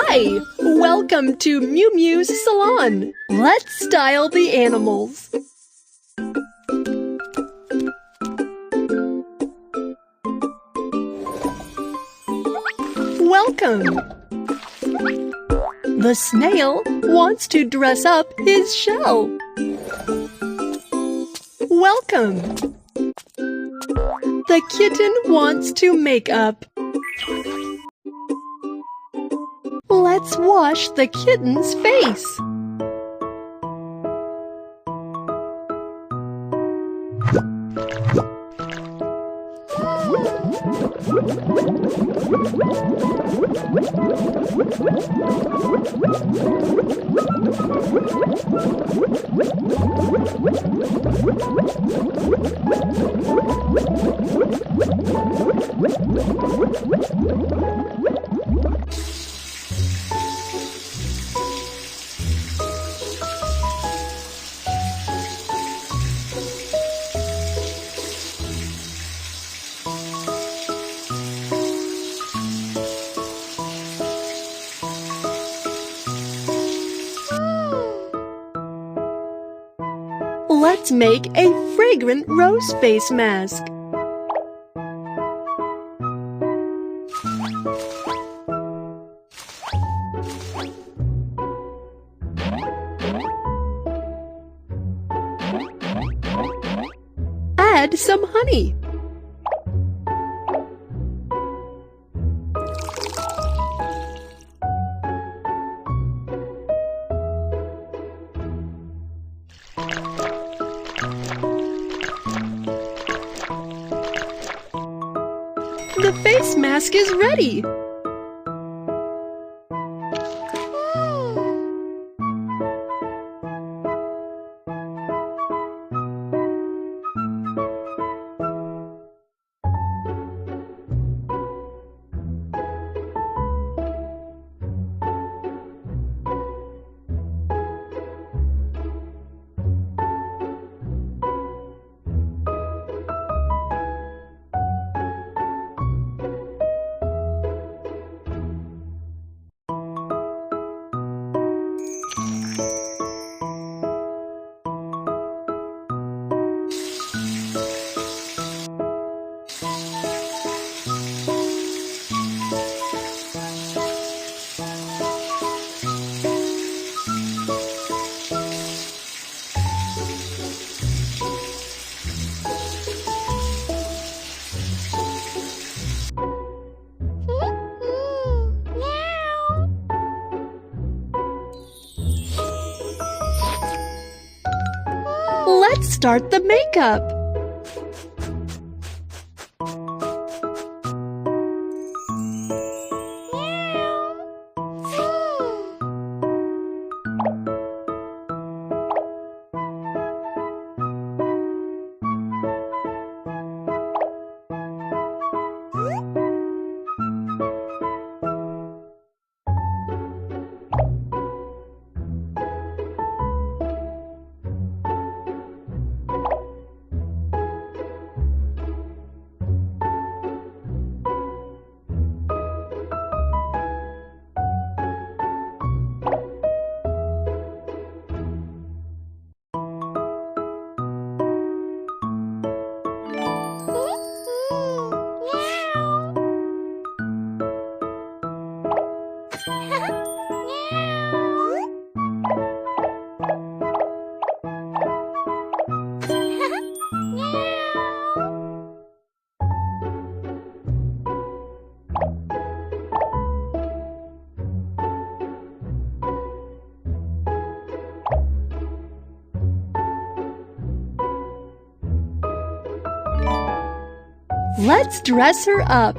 Hi! Welcome to Mew Mew's salon. Let's style the animals. Welcome! The snail wants to dress up his shell. Welcome! The kitten wants to make up. Let's wash the kitten's face. Let's make a fragrant rose face mask. Add some honey. The face mask is ready. Let's start the makeup. Let's dress her up.